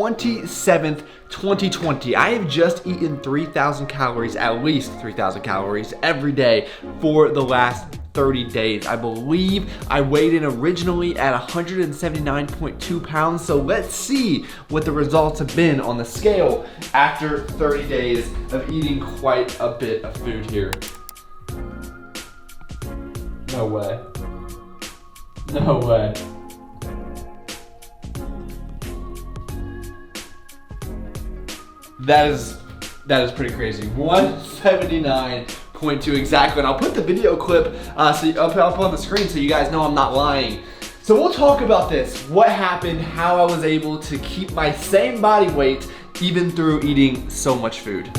27th, 2020. I have just eaten 3,000 calories, at least 3,000 calories every day for the last 30 days. I believe I weighed in originally at 179.2 pounds. So let's see what the results have been on the scale after 30 days of eating quite a bit of food here. No way. No way. That is pretty crazy. 179.2 exactly, and I'll put the video clip up on the screen so you guys know I'm not lying. So we'll talk about this, what happened, how I was able to keep my same body weight even through eating so much food.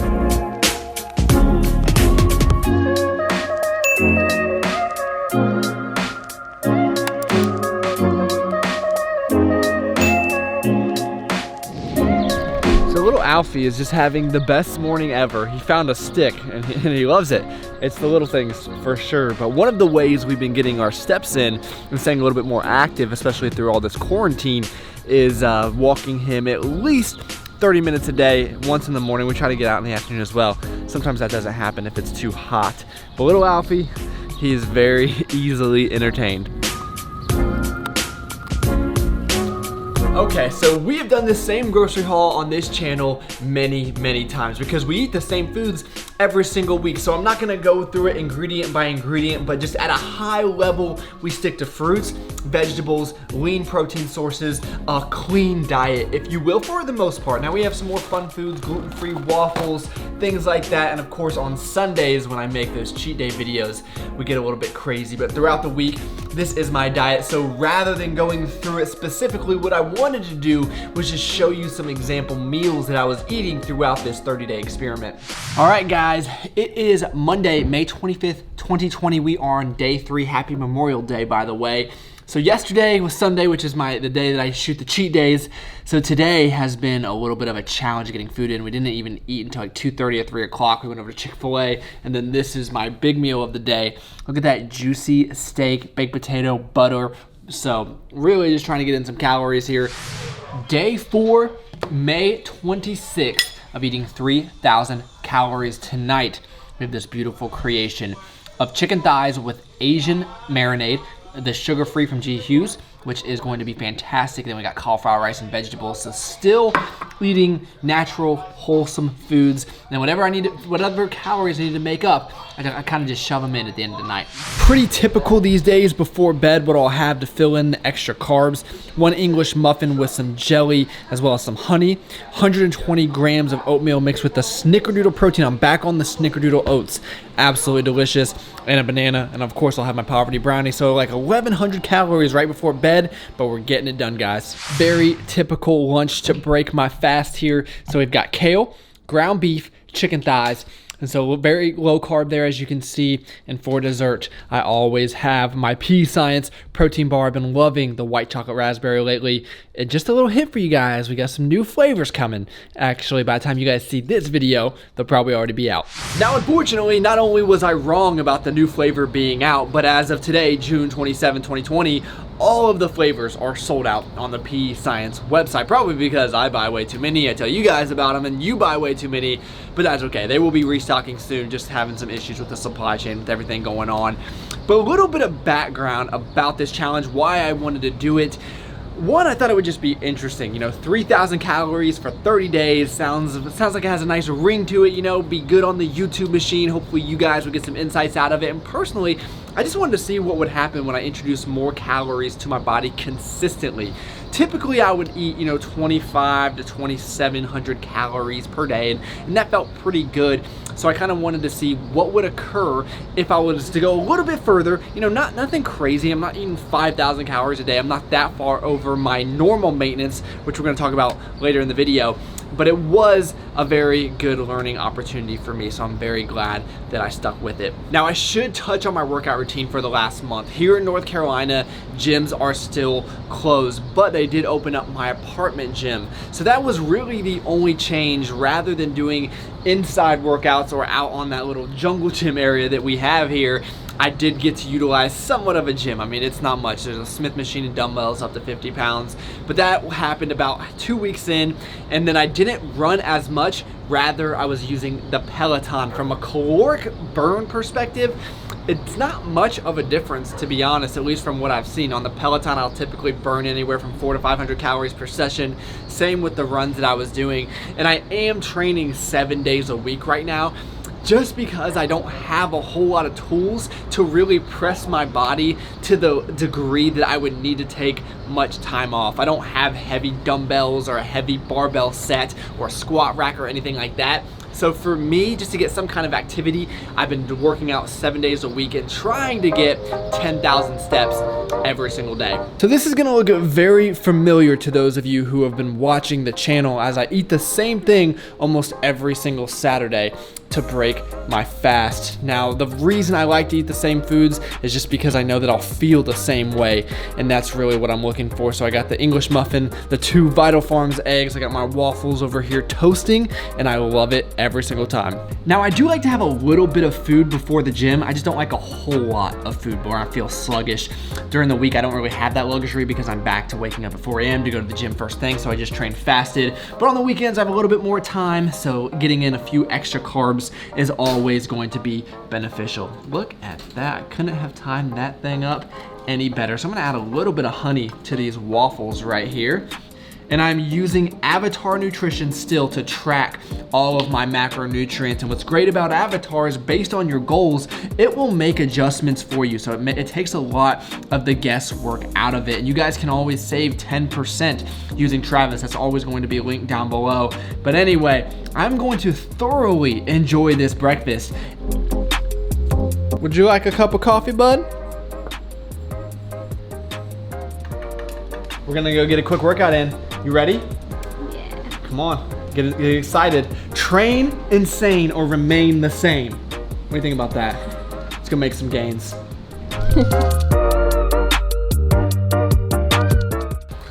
Alfie is just having the best morning ever. He found a stick and he loves it. It's the little things for sure. But one of the ways we've been getting our steps in and staying a little bit more active, especially through all this quarantine, is walking him at least 30 minutes a day, once in the morning. We try to get out in the afternoon as well. Sometimes that doesn't happen if it's too hot. But little Alfie, he is very easily entertained. Okay, so we have done the same grocery haul on this channel many times because we eat the same foods every single week. So I'm not gonna go through it ingredient by ingredient, but just at a high level, we stick to fruits, vegetables, lean protein sources, a clean diet, if you will, for the most part. Now we have some more fun foods, gluten-free waffles, things like that. And of course on Sundays when I make those cheat day videos, we get a little bit crazy, but throughout the week, this is my diet. So rather than going through it specifically, what I wanted to do was just show you some example meals that I was eating throughout this 30-day experiment. All right, guys, it is Monday, May 25th, 2020. We are on day 3. Happy Memorial Day, by the way. So yesterday was Sunday, which is the day that I shoot the cheat days. So today has been a little bit of a challenge getting food in. We didn't even eat until like 2:30 or 3 o'clock. We went over to Chick-fil-A, and then this is my big meal of the day. Look at that juicy steak, baked potato, butter. So really just trying to get in some calories here. Day 4, May 26th of eating 3,000 calories tonight. We have this beautiful creation of chicken thighs with Asian marinade, the sugar-free from G. Hughes, which is going to be fantastic. Then we got cauliflower rice and vegetables. So still eating natural, wholesome foods. And whatever calories I need to make up, I kind of just shove them in at the end of the night. Pretty typical these days before bed, what I'll have to fill in the extra carbs. 1 English muffin with some jelly, as well as some honey. 120 grams of oatmeal mixed with the snickerdoodle protein. I'm back on the snickerdoodle oats. Absolutely delicious. And a banana, and of course I'll have my poverty brownie. So like 1,100 calories right before bed, but we're getting it done, guys. Very typical lunch to break my fast here. So we've got kale, ground beef, chicken thighs, and so very low carb there, as you can see. And for dessert, I always have my Pea Science protein bar. I've been loving the white chocolate raspberry lately. And just a little hint for you guys, we got some new flavors coming. Actually, by the time you guys see this video, they'll probably already be out. Now, unfortunately, not only was I wrong about the new flavor being out, but as of today, June 27, 2020, all of the flavors are sold out on the Pea Science website, probably because I buy way too many. I tell you guys about them and you buy way too many, but that's okay. They will be restocking soon, just having some issues with the supply chain with everything going on. But a little bit of background about this challenge, why I wanted to do it. One, I thought it would just be interesting. 3,000 calories for 30 days sounds like it has a nice ring to it. Be good on the YouTube machine. Hopefully you guys will get some insights out of it. And personally, I just wanted to see what would happen when I introduce more calories to my body consistently. Typically, I would eat, 2,500 to 2,700 calories per day, and that felt pretty good. So I kind of wanted to see what would occur if I was to go a little bit further. Nothing crazy. I'm not eating 5,000 calories a day. I'm not that far over my normal maintenance, which we're going to talk about later in the video. But it was a very good learning opportunity for me, so I'm very glad that I stuck with it. Now, I should touch on my workout routine for the last month. Here in North Carolina, gyms are still closed, but they did open up my apartment gym. So that was really the only change. Rather than doing inside workouts or out on that little jungle gym area that we have here, I did get to utilize somewhat of a gym. I mean, it's not much. There's a Smith machine and dumbbells up to 50 pounds, but that happened about 2 weeks in, and then I didn't run as much. Rather, I was using the Peloton. From a caloric burn perspective, it's not much of a difference, to be honest, at least from what I've seen. On the Peloton, I'll typically burn anywhere from 400 to 500 calories per session. Same with the runs that I was doing. And I am training 7 days a week right now, just because I don't have a whole lot of tools to really press my body to the degree that I would need to take much time off. I don't have heavy dumbbells or a heavy barbell set or a squat rack or anything like that. So for me, just to get some kind of activity, I've been working out 7 days a week and trying to get 10,000 steps every single day. So this is gonna look very familiar to those of you who have been watching the channel, as I eat the same thing almost every single Saturday to break my fast. Now, the reason I like to eat the same foods is just because I know that I'll feel the same way, and that's really what I'm looking for. So I got the English muffin, the 2 Vital Farms eggs, I got my waffles over here toasting, and I love it every single time. Now, I do like to have a little bit of food before the gym. I just don't like a whole lot of food where I feel sluggish. During the week, I don't really have that luxury because I'm back to waking up at 4 a.m. to go to the gym first thing, so I just train fasted. But on the weekends, I have a little bit more time, so getting in a few extra carbs is always going to be beneficial. Look at that. Couldn't have timed that thing up any better. So I'm gonna add a little bit of honey to these waffles right here. And I'm using Avatar Nutrition still to track all of my macronutrients. And what's great about Avatar is, based on your goals, it will make adjustments for you. So it takes a lot of the guesswork out of it. And you guys can always save 10% using Travis. That's always going to be linked down below. But anyway, I'm going to thoroughly enjoy this breakfast. Would you like a cup of coffee, bud? We're gonna go get a quick workout in. You ready? Yeah. Come on, get excited. Train insane or remain the same. What do you think about that? Let's go make some gains.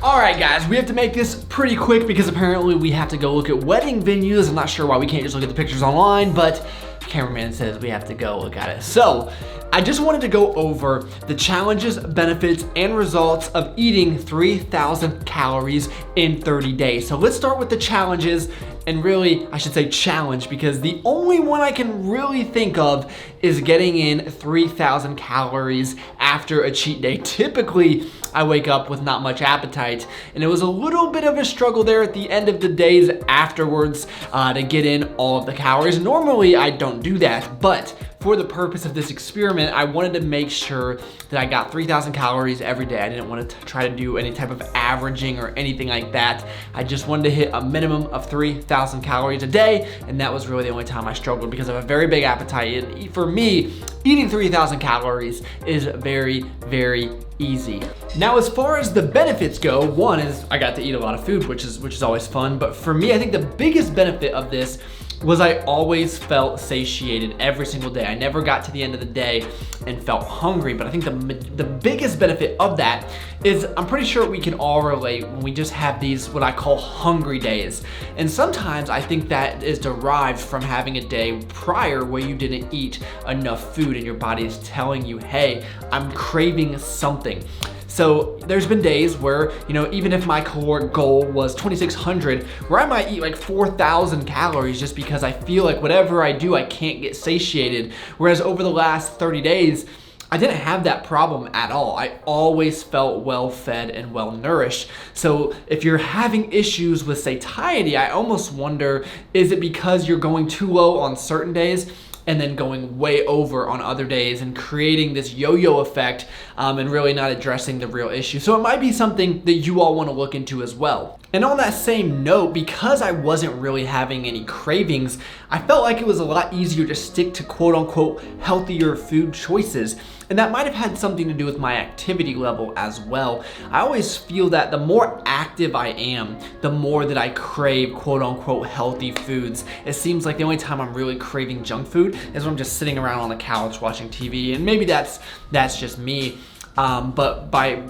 All right, guys, we have to make this pretty quick because apparently we have to go look at wedding venues. I'm not sure why we can't just look at the pictures online, but cameraman says we have to go look at it. So I just wanted to go over the challenges, benefits, and results of eating 3,000 calories in 30 days. So let's start with the challenges, and really, I should say challenge, because the only one I can really think of is getting in 3,000 calories after a cheat day. Typically, I wake up with not much appetite, and it was a little bit of a struggle there at the end of the days afterwards to get in all of the calories. Normally, I don't do that, but for the purpose of this experiment, I wanted to make sure that I got 3,000 calories every day. I didn't want to try to do any type of averaging or anything like that. I just wanted to hit a minimum of 3,000 calories a day, and that was really the only time I struggled because I have a very big appetite. And for me, eating 3,000 calories is very, very easy. Now, as far as the benefits go, one is I got to eat a lot of food, which is always fun. But for me, I think the biggest benefit of this was I always felt satiated every single day. I never got to the end of the day and felt hungry. But I think the biggest benefit of that is, I'm pretty sure we can all relate when we just have these, what I call hungry days. And sometimes I think that is derived from having a day prior where you didn't eat enough food and your body is telling you, hey, I'm craving something. So there's been days where, even if my caloric goal was 2,600, where I might eat like 4,000 calories just because I feel like whatever I do, I can't get satiated. Whereas over the last 30 days, I didn't have that problem at all. I always felt well fed and well nourished. So if you're having issues with satiety, I almost wonder, is it because you're going too low on certain days and then going way over on other days and creating this yo-yo effect and really not addressing the real issue? So it might be something that you all want to look into as well. And on that same note, because I wasn't really having any cravings, I felt like it was a lot easier to stick to quote unquote healthier food choices. And that might have had something to do with my activity level as well. I always feel that the more active I am, the more that I crave quote unquote healthy foods. It seems like the only time I'm really craving junk food is when I'm just sitting around on the couch watching TV, and maybe that's just me. but by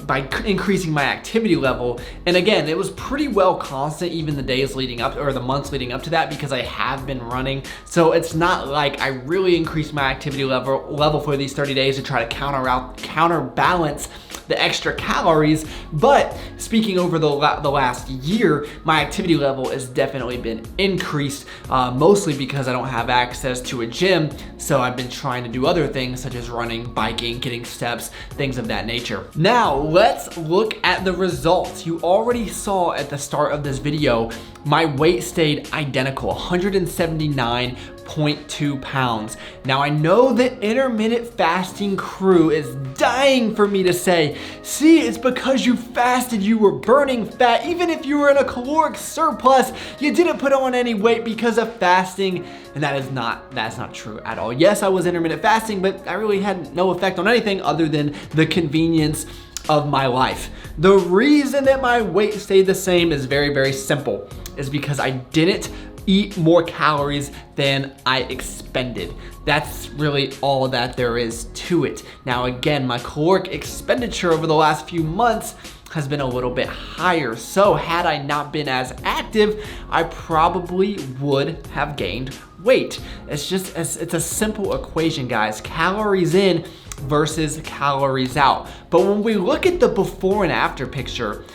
increasing my activity level. And again, it was pretty well constant even the days leading up, or the months leading up to that, because I have been running. So it's not like I really increased my activity level for these 30 days to try to counterbalance the extra calories. But speaking over the last year, my activity level has definitely been increased, mostly because I don't have access to a gym. So I've been trying to do other things such as running, biking, getting steps, things of that nature. Now let's look at the results. You already saw at the start of this video, my weight stayed identical, 179.2 pounds. Now I know the intermittent fasting crew is dying for me to say, see, it's because you fasted, you were burning fat. Even if you were in a caloric surplus, you didn't put on any weight because of fasting. And that's not true at all. Yes, I was intermittent fasting, but I really had no effect on anything other than the convenience of my life. The reason that my weight stayed the same is very, very simple. Is because I didn't eat more calories than I expended. That's really all that there is to it. Now again, my caloric expenditure over the last few months has been a little bit higher. So had I not been as active, I probably would have gained weight. It's a simple equation, guys. Calories in versus calories out. But when we look at the before and after picture,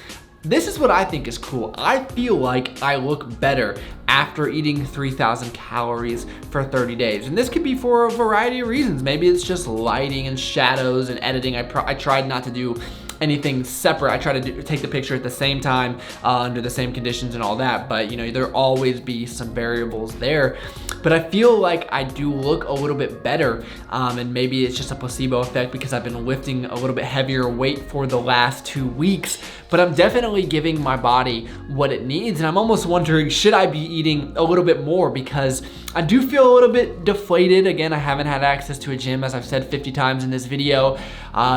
this is what I think is cool. I feel like I look better after eating 3,000 calories for 30 days. And this could be for a variety of reasons. Maybe it's just lighting and shadows and editing. I tried not to do anything separate. I try to take the picture at the same time, under the same conditions and all that, but you know, there'll always be some variables there. But I feel like I do look a little bit better, and maybe it's just a placebo effect because I've been lifting a little bit heavier weight for the last 2 weeks, but I'm definitely giving my body what it needs. And I'm almost wondering, should I be eating a little bit more? Because I do feel a little bit deflated. Again, I haven't had access to a gym, as I've said 50 times in this video,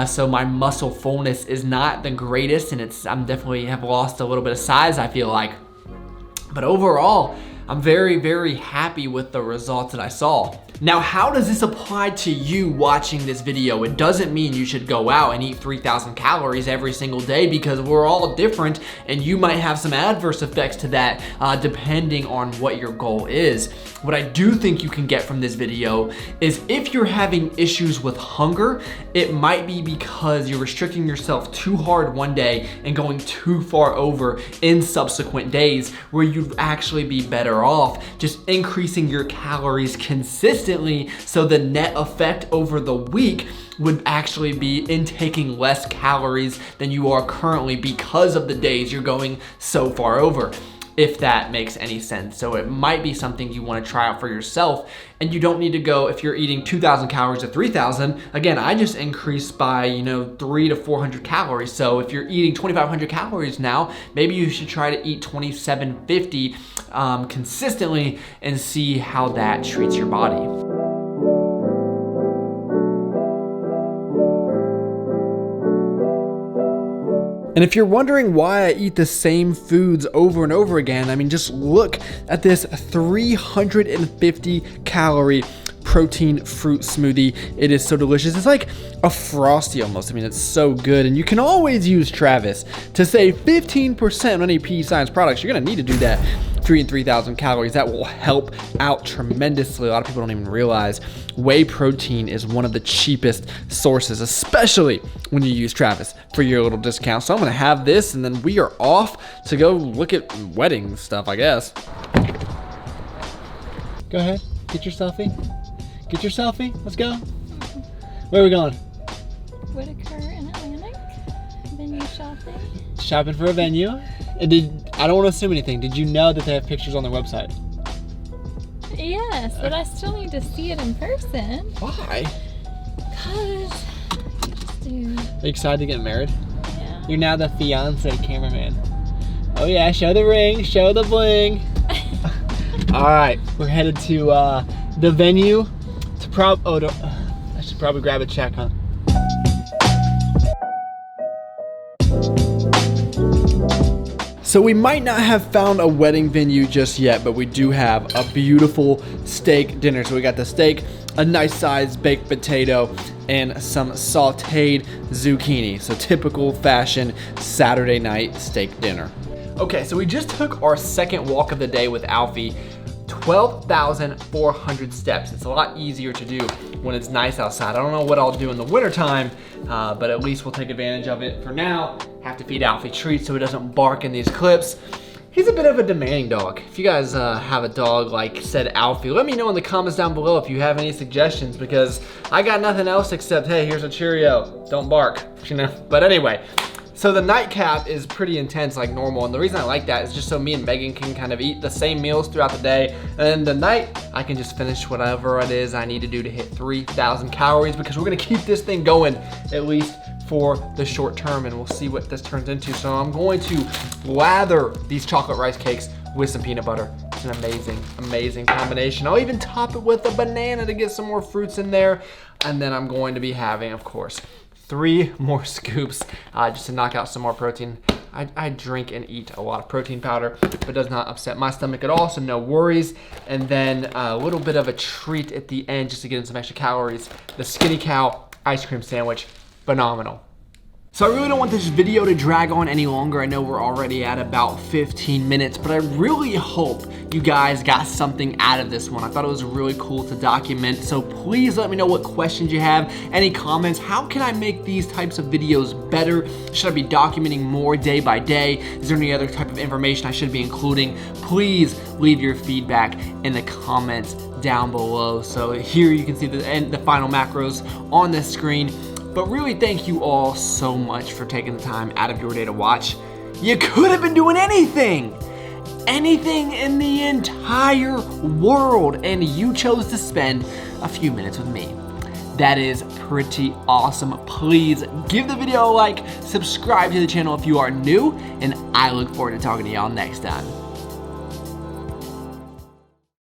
so my muscle fullness is not the greatest, and I'm definitely have lost a little bit of size, I feel like. But overall, I'm very, very happy with the results that I saw. Now, how does this apply to you watching this video? It doesn't mean you should go out and eat 3,000 calories every single day, because we're all different and you might have some adverse effects to that depending on what your goal is. What I do think you can get from this video is if you're having issues with hunger, it might be because you're restricting yourself too hard one day and going too far over in subsequent days, where you'd actually be better off just increasing your calories consistently, so the net effect over the week would actually be intaking less calories than you are currently because of the days you're going so far over, if that makes any sense. So it might be something you want to try out for yourself, and you don't need to go, if you're eating 2,000 calories to 3,000, again, I just increased by 300 to 400 calories. So if you're eating 2,500 calories now, maybe you should try to eat 2,750 consistently and see how that treats your body. And if you're wondering why I eat the same foods over and over again, I mean, just look at this 350 calorie protein fruit smoothie. It is so delicious. It's like a Frosty almost. I mean, it's so good. And you can always use Travis to save 15% on any PE Science products. You're gonna need to do that. 3,000 calories. That will help out tremendously. A lot of people don't even realize whey protein is one of the cheapest sources, especially when you use Travis for your little discount. So I'm gonna have this, and then we are off to go look at wedding stuff, I guess. Go ahead, get your selfie. Get your selfie. Let's go. Where are we going? Whitaker in Atlantic. Venue shopping. Shopping for a venue. And I don't want to assume anything. Did you know that they have pictures on their website? Yes, but I still need to see it in person. Why? Because I just do. Are you excited to get married? Yeah. You're now the fiance cameraman. Oh yeah, show the ring, show the bling. All right, we're headed to the venue to I should probably grab a check, huh? So we might not have found a wedding venue just yet, but we do have a beautiful steak dinner. So we got the steak, a nice sized baked potato, and some sauteed zucchini. So typical fashion Saturday night steak dinner. Okay, so we just took our second walk of the day with Alfie. 12,400 steps. It's a lot easier to do when it's nice outside. I don't know what I'll do in the wintertime, but at least we'll take advantage of it. For now, have to feed Alfie treats so he doesn't bark in these clips. He's a bit of a demanding dog. If you guys have a dog like said Alfie, let me know in the comments down below if you have any suggestions, because I got nothing else except, hey, here's a Cheerio, don't bark, you know? But anyway, so the nightcap is pretty intense like normal, and the reason I like that is just so me and Megan can kind of eat the same meals throughout the day, and then the night I can just finish whatever it is I need to do to hit 3,000 calories, because we're gonna keep this thing going at least for the short term, and we'll see what this turns into. So I'm going to lather these chocolate rice cakes with some peanut butter. It's an amazing, amazing combination. I'll even top it with a banana to get some more fruits in there, and then I'm going to be having, of course, 3 more scoops just to knock out some more protein. I drink and eat a lot of protein powder, but it does not upset my stomach at all, so no worries. And then a little bit of a treat at the end just to get in some extra calories. The Skinny Cow ice cream sandwich, phenomenal. So I really don't want this video to drag on any longer. I know we're already at about 15 minutes, but I really hope you guys got something out of this one. I thought it was really cool to document. So please let me know what questions you have, any comments. How can I make these types of videos better? Should I be documenting more day by day? Is there any other type of information I should be including? Please leave your feedback in the comments down below. So here you can see the final macros on the screen. But really, thank you all so much for taking the time out of your day to watch. You could have been doing anything in the entire world, and you chose to spend a few minutes with me. That is pretty awesome. Please give the video a like, subscribe to the channel if you are new, and I look forward to talking to y'all next time.